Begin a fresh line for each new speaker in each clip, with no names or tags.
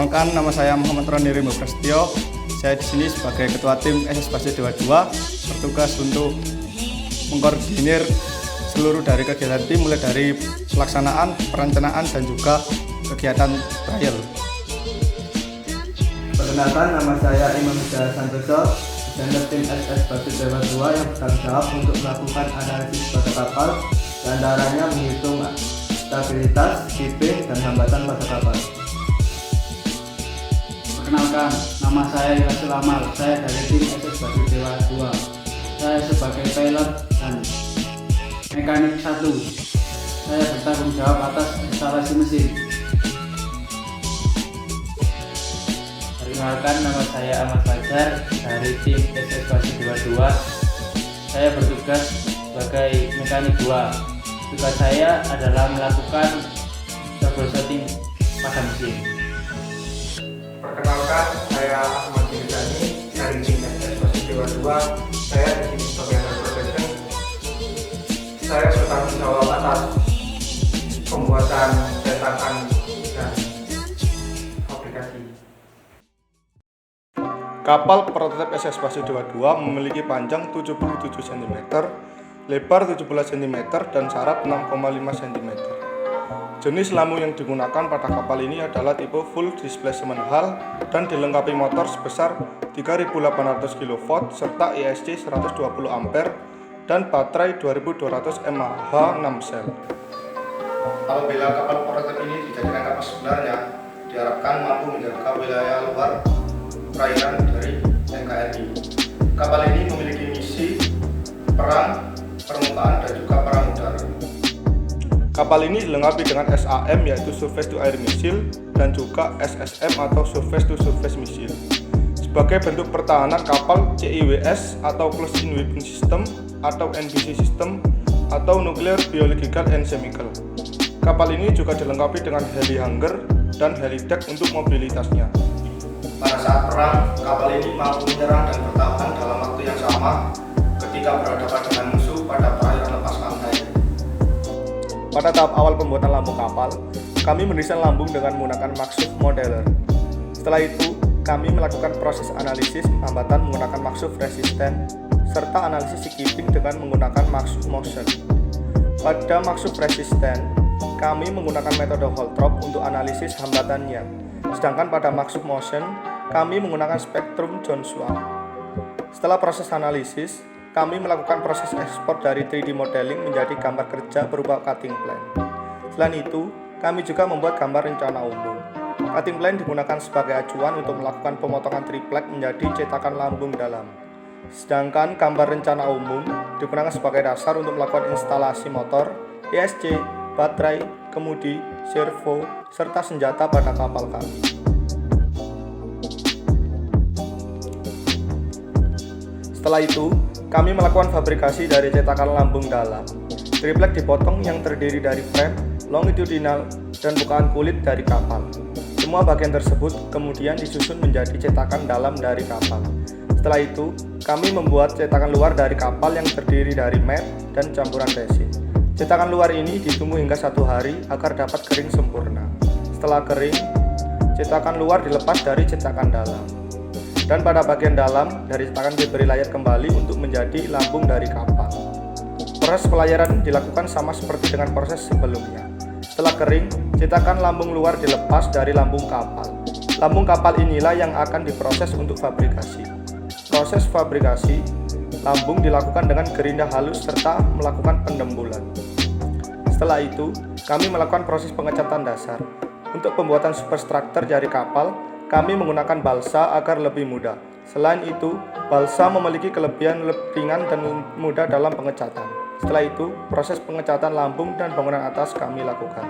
Perkenalkan, nama saya Muhammad Roni Rimbo Prasetyo. Saya di sini sebagai ketua tim SS Basio Dewa 2, bertugas untuk mengkoordinir seluruh dari kegiatan tim, mulai dari pelaksanaan, perencanaan, dan juga kegiatan trial.
Perkenalkan, nama saya Imam Hidayat Santoso, desainer tim SS Basio Dewa 2 yang bertanggung jawab untuk melakukan analisis pada kapal, dan antaranya menghitung stabilitas, shipping, dan hambatan pada kapal.
Perkenalkan, nama saya Ilasul Amal, saya dari tim SS Basio Dewa 2. Saya sebagai pilot dan mekanik 1. Saya bertanggung jawab atas instalasi mesin.
Perkenalkan, nama saya Ahmad Fajar dari tim SS Basio Dewa 2. Saya bertugas sebagai mekanik 2. Tugas saya adalah melakukan troubleshooting pada mesin.
Perkenalkan, saya Ahmad Jirizani dari tim SS Basio Dewa 2. Saya di sini sebagai anak profession. Saya bertanggung jawab atas pembuatan cetakan dan aplikasi.
Kapal prototipe SS Basio Dewa 2 memiliki panjang 77 cm, lebar 17 cm, dan saraf 6,5 cm. Jenis lambung yang digunakan pada kapal ini adalah tipe full displacement hull dan dilengkapi motor sebesar 3800 kV serta ESC 120 ampere dan baterai 2200 mAh 6 sel. Apabila kapal prototipe ini dijadikan kapal sebenarnya, diharapkan mampu menjaga wilayah luar perairan dari NKRI. Kapal ini memiliki misi perang permukaan dan juga perang udara. Kapal ini dilengkapi dengan SAM, yaitu Surface to Air Missile, dan juga SSM atau Surface to Surface Missile. Sebagai bentuk pertahanan, kapal CIWS atau Close in Weapon System atau NBC System atau Nuclear Biological and Chemical. Kapal ini juga dilengkapi dengan heli hangar dan heli deck untuk mobilitasnya. Pada saat perang, kapal ini mampu menyerang dan bertahan dalam waktu yang sama ketika berhadapan dengan musuh pada perairan lepas pantai. Pada tahap awal pembuatan lambung kapal, kami mendesain lambung dengan menggunakan Maxuf Modeler. Setelah itu, kami melakukan proses analisis hambatan menggunakan Maxuf Resisten serta analisis skipping dengan menggunakan Maxuf Motion. Pada Maxuf Resisten, kami menggunakan metode Holtrop untuk analisis hambatannya. Sedangkan pada Maxuf Motion, kami menggunakan spektrum Joshua. Setelah proses analisis, kami melakukan proses ekspor dari 3D modeling menjadi gambar kerja berupa cutting plan. Selain itu, kami juga membuat gambar rencana umum. Cutting plan digunakan sebagai acuan untuk melakukan pemotongan triplek menjadi cetakan lambung dalam. Sedangkan gambar rencana umum digunakan sebagai dasar untuk melakukan instalasi motor, ESC, baterai, kemudi, servo, serta senjata pada kapal kami. Setelah itu, kami melakukan fabrikasi dari cetakan lambung dalam. Triplek dipotong yang terdiri dari frame, longitudinal, dan bukaan kulit dari kapal. Semua bagian tersebut kemudian disusun menjadi cetakan dalam dari kapal. Setelah itu, kami membuat cetakan luar dari kapal yang terdiri dari mat dan campuran resin. Cetakan luar ini ditunggu hingga 1 hari agar dapat kering sempurna. Setelah kering, cetakan luar dilepas dari cetakan dalam. Dan pada bagian dalam dari cetakan diberi layar kembali untuk menjadi lambung dari kapal. Proses pelayaran dilakukan sama seperti dengan proses sebelumnya. Setelah kering, cetakan lambung luar dilepas dari lambung kapal. Lambung kapal inilah yang akan diproses untuk fabrikasi. Proses fabrikasi lambung dilakukan dengan gerinda halus serta melakukan pendembulan. Setelah itu, kami melakukan proses pengecatan dasar. Untuk pembuatan superstructure dari kapal, kami menggunakan balsa agar lebih mudah. Selain itu, balsa memiliki kelebihan ringan dan mudah dalam pengecatan. Setelah itu, proses pengecatan lambung dan bangunan atas kami lakukan.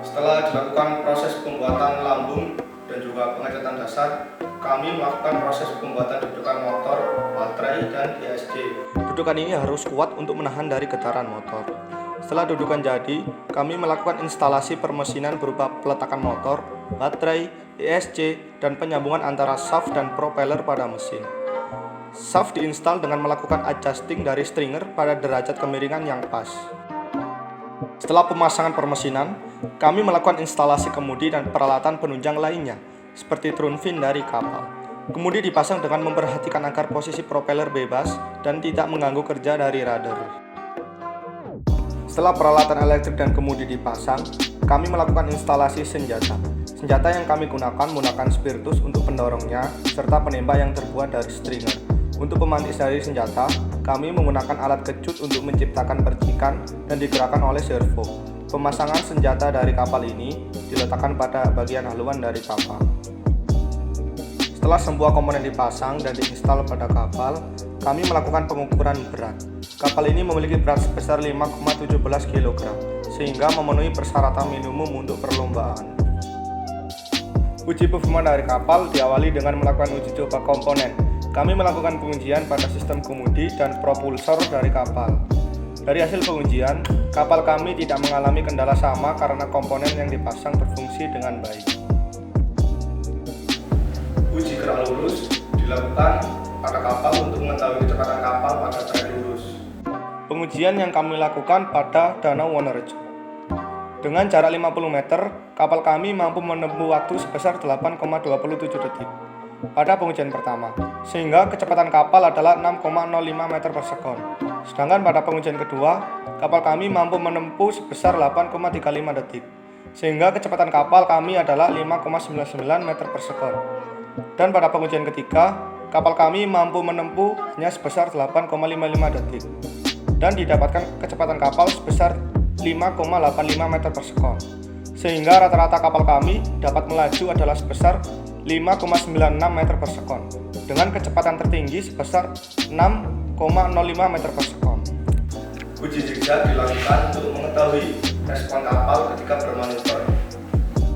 Setelah dilakukan proses pembuatan lambung dan juga pengecatan dasar, kami melakukan proses pembuatan dudukan motor, baterai, dan ESC. Dudukan ini harus kuat untuk menahan dari getaran motor. Setelah dudukan jadi, kami melakukan instalasi permesinan berupa peletakan motor, baterai, ESC, dan penyambungan antara shaft dan propeller pada mesin. Shaft diinstal dengan melakukan adjusting dari stringer pada derajat kemiringan yang pas. Setelah pemasangan permesinan, kami melakukan instalasi kemudi dan peralatan penunjang lainnya, seperti trun fin dari kapal. Kemudi dipasang dengan memperhatikan agar posisi propeller bebas dan tidak mengganggu kerja dari rudder. Setelah peralatan elektrik dan kemudi dipasang, kami melakukan instalasi senjata. Senjata yang kami gunakan menggunakan spiritus untuk pendorongnya, serta penembak yang terbuat dari stringer. Untuk pemantik dari senjata, kami menggunakan alat kejut untuk menciptakan percikan dan digerakkan oleh servo. Pemasangan senjata dari kapal ini diletakkan pada bagian haluan dari kapal. Setelah semua komponen dipasang dan diinstal pada kapal, kami melakukan pengukuran berat. Kapal ini memiliki berat sebesar 5,17 kg, sehingga memenuhi persyaratan minimum untuk perlombaan. Uji performa dari kapal diawali dengan melakukan uji coba komponen. Kami melakukan pengujian pada sistem kemudi dan propulsor dari kapal. Dari hasil pengujian, kapal kami tidak mengalami kendala sama karena komponen yang dipasang berfungsi dengan baik. Uji gerak lurus dilakukan pada kapal untuk mengetahui kecepatan kapal pada trek lurus. Pengujian yang kami lakukan pada Danau Wonorejo. Dengan jarak 50 meter, kapal kami mampu menempuh waktu sebesar 8,27 detik pada pengujian pertama, sehingga kecepatan kapal adalah 6,05 meter per sekon. Sedangkan pada pengujian kedua, kapal kami mampu menempuh sebesar 8,35 detik, sehingga kecepatan kapal kami adalah 5,99 meter per sekon. Dan pada pengujian ketiga, kapal kami mampu menempuh hanya sebesar 8,55 detik dan didapatkan kecepatan kapal sebesar 5,85 meter per sekon, sehingga rata-rata kapal kami dapat melaju adalah sebesar 5,96 meter per sekon dengan kecepatan tertinggi sebesar 6,05 meter per sekon. Uji zigzag dilakukan untuk mengetahui respon kapal ketika bermanuver.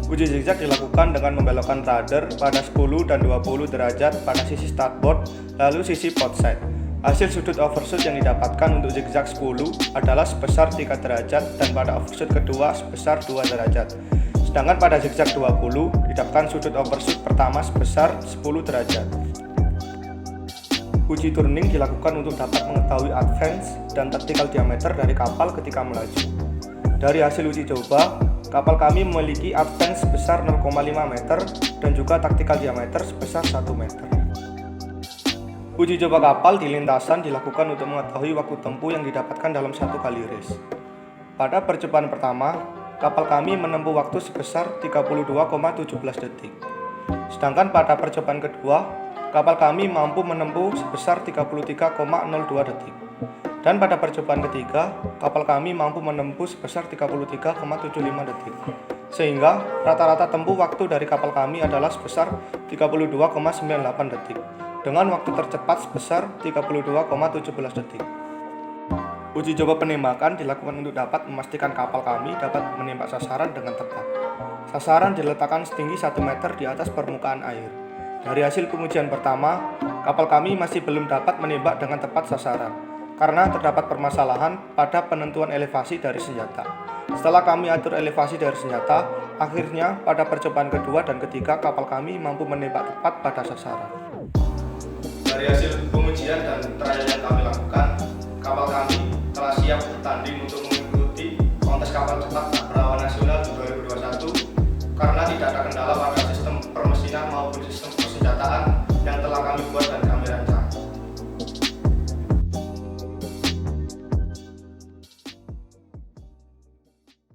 Uji zigzag dilakukan dengan membelokkan rudder pada 10 dan 20 derajat pada sisi starboard lalu sisi port side. Hasil sudut overshoot yang didapatkan untuk zigzag 10 adalah sebesar 3 derajat dan pada overshoot kedua sebesar 2 derajat. Sedangkan pada zigzag 20 didapatkan sudut overshoot pertama sebesar 10 derajat. Uji turning dilakukan untuk dapat mengetahui advance dan tactical diameter dari kapal ketika melaju. Dari hasil uji coba, kapal kami memiliki advance sebesar 0,5 meter dan juga tactical diameter sebesar 1 meter. Uji coba kapal di lintasan dilakukan untuk mengetahui waktu tempuh yang didapatkan dalam satu kali race. Pada percobaan pertama, kapal kami menempuh waktu sebesar 32,17 detik. Sedangkan pada percobaan kedua, kapal kami mampu menempuh sebesar 33,02 detik. Dan pada percobaan ketiga, kapal kami mampu menempuh sebesar 33,75 detik. Sehingga rata-rata tempuh waktu dari kapal kami adalah sebesar 32,98 detik dengan waktu tercepat sebesar 32,17 detik. Uji coba penembakan dilakukan untuk dapat memastikan kapal kami dapat menembak sasaran dengan tepat. Sasaran diletakkan setinggi 1 meter di atas permukaan air. Dari hasil pengujian pertama, kapal kami masih belum dapat menembak dengan tepat sasaran karena terdapat permasalahan pada penentuan elevasi dari senjata. Setelah kami atur elevasi dari senjata, akhirnya pada percobaan kedua dan ketiga kapal kami mampu menembak tepat pada sasaran. Dari hasil pengujian dan trial yang kami lakukan, kapal kami telah siap bertanding untuk mengikuti kontes kapal cepat perawan nasional 2021 karena tidak ada kendala pada